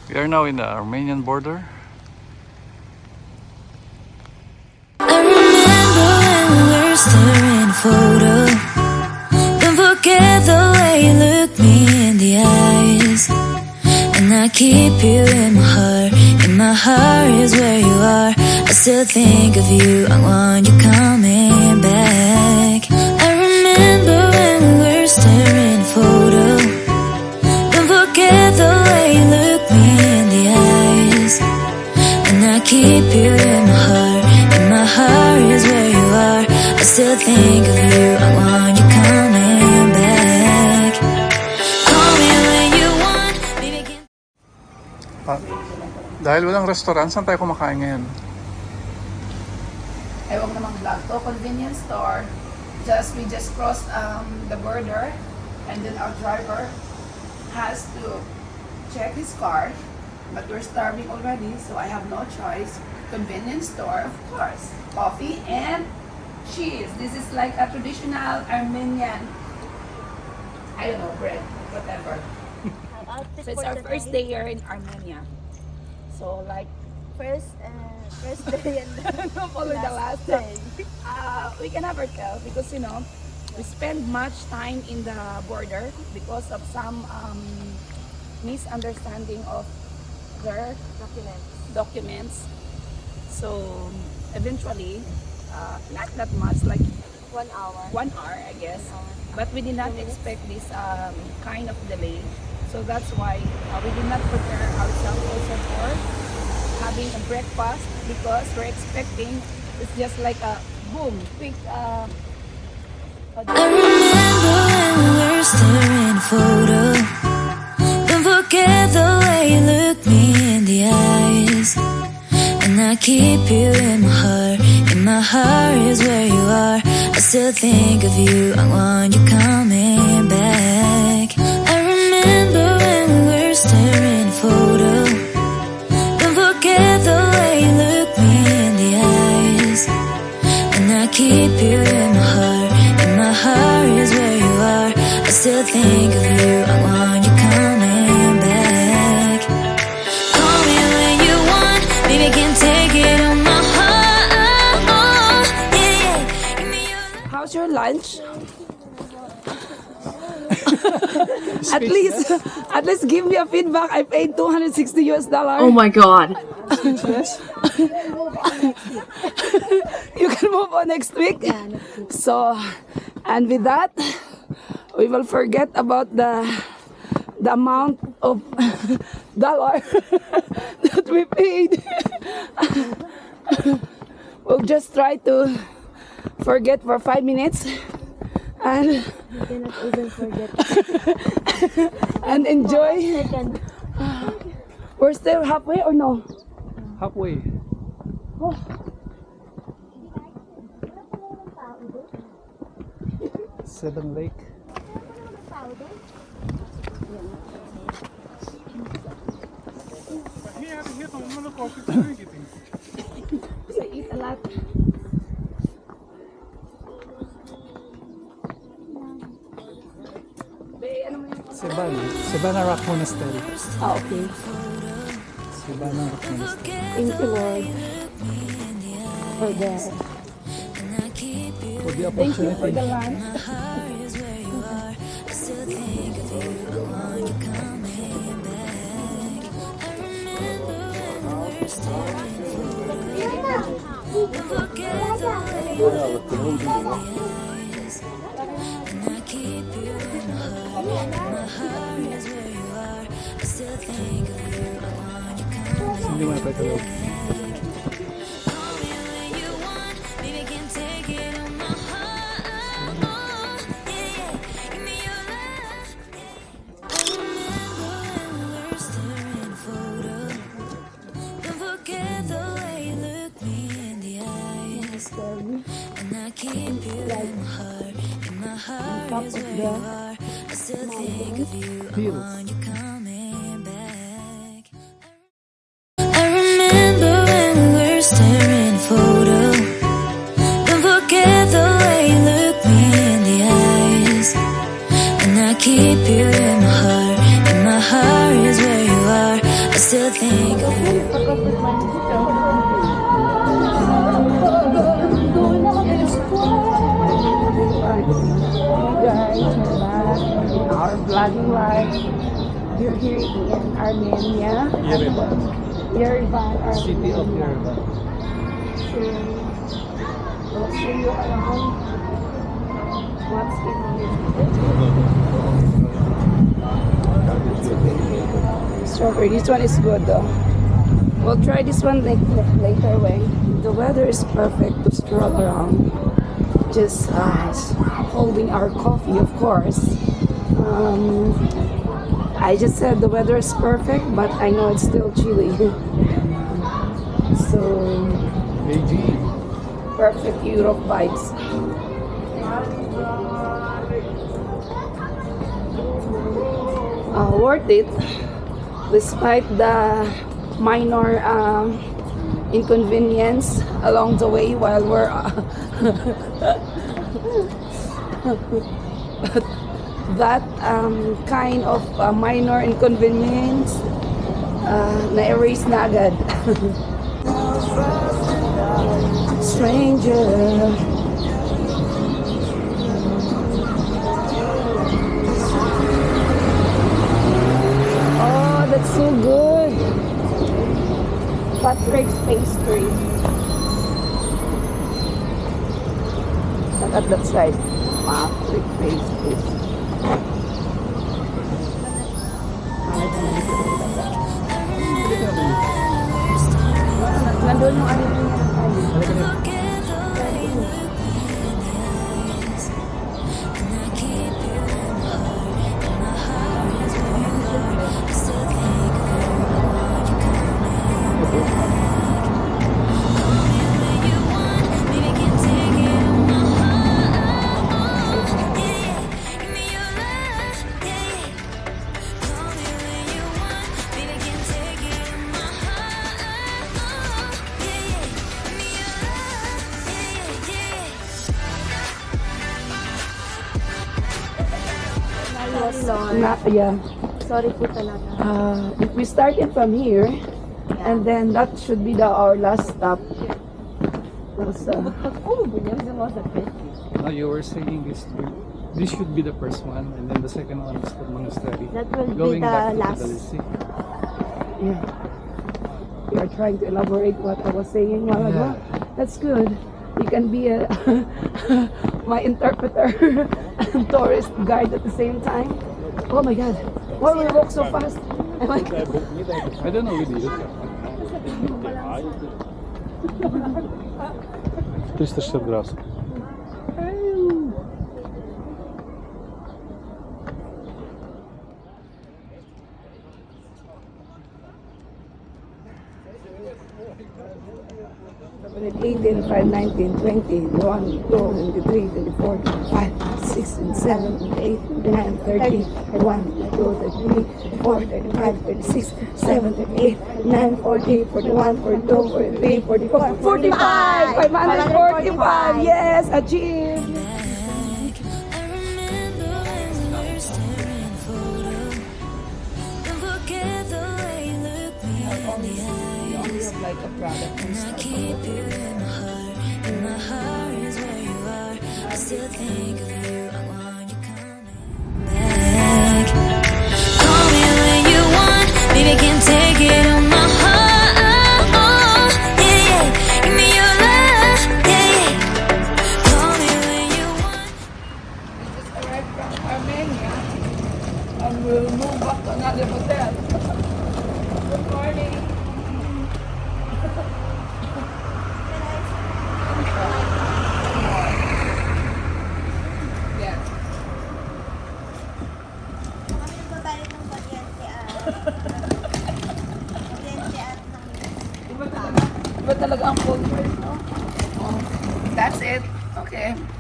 We are now in the Armenian border. I remember when we were staring photo. Don't forget the way you look me in the eyes. And I keep you in my heart. In my heart is where you are. I still think of you. I want you coming back. I remember when we were staring photo. Don't forget the way you look me in the eyes. And I keep you in my heart. In my heart is where you are. I still think of you. I want you coming back. Call me when you want. Baby, can... Dahil walang restaurant, saan tayo kumakain ngayon? Ewan namang vlog to, convenience store. We just crossed the border, and then our driver has to check his car, but we're starving already, so I have no choice. Convenience store, of course. Coffee and cheese. This is like a traditional Armenian, I don't know, bread, whatever. So it's our first day here in Armenia. So like First day and then follow the last day. We can never tell because we spend much time in the border because of some misunderstanding of their documents. So eventually, not that much, like 1 hour. 1 hour, I guess. But we did not expect this kind of delay. So that's why we did not prepare ourselves also for having a breakfast because we're expecting it's just like a boom, quick. I remember when we were staring photo. Don't forget the way you look me in the eyes. And I keep you in my heart. In my heart is where you are. I still think of you. I want you coming back. I remember when we were staring photo. Don't forget the way you look me in the eyes. And I keep you in my heart. In my heart is where you are. I still think of you. I want you coming back. Call me when you want. Baby, I can take it on my heart. Oh, yeah. Give me your love. How's your lunch? At least give me a feedback. I paid $260. Oh my god. You can move on next week. So, and with that, we will forget about the amount of dollar that we paid. We'll just try to forget for 5 minutes and You cannot even forget. and enjoy. Second. We're still halfway or no? Halfway. Sevan Lake. So I eat a lot. Sevanavank Monastery. Okay. Sevanavank Monastery. Thank you, Lord. For the For the thank you for the opportunity. lunch. Hindi mo na pa ito. And I keep you in my heart. In my heart is where you are. I still think of you. I want you coming back. I remember when we were staring photo. Don't forget the way you look me in the eyes. And I keep you in my heart. In my heart is where you are. I still think of you. Hey guys, we're back in our vlogging life. We're here in Armenia. Yerevan. Yerevan, Armenia. City of Yerevan. So, we'll see you around. What's in here? Strawberry. This one is good though. We'll try this one later when the weather is perfect to stroll around. Just holding our coffee, of course. I just said the weather is perfect, but I know it's still chilly. So, perfect Europe vibes. Worth it, despite the minor inconvenience along the way while we're but that kind of minor inconvenience na-erase na agad. Stranger. Oh, that's so good. Patrick's pastry. Look at that side. Patrick pastry. Nandun yung ano yung yeah. Sorry po talaga. If we started from here, and then that should be our last stop. No, you were saying this should be the first one, and then the second one is the monastery. That will Going be the back to last. Tbilisi. Yeah. You are trying to elaborate what I was saying while ago. That's good. You can be my interpreter and tourist guide at the same time. Oh my God! Why we walk so fast? I'm like, I don't know with you. 360 градусов. Seven, 18, 5, 19, 20, 1, 2, 23, 24, 25, 6, 7, 8, 9, 30, 1, 2, 3, 4, 35, 36, 7, 8, 9, 40, 41, 42, 43, 44, 45! 545! Yes! Achieved! I remember when we were staring at a photo. Don't forget the way you look me in the eyes. Like a product. And I keep you in my heart, and my heart is where you are. I still think of you, I want you coming back. Call me when you want, baby, can't take it on my heart. Yeah, yeah, give me your love, yeah, yeah. Call me when you want. We just arrived from Armenia and we'll move back to another hotel. Good morning. Yes. Kami po tayo ng pasyente Iba talaga ang culture, no? Oh, that's it. Okay.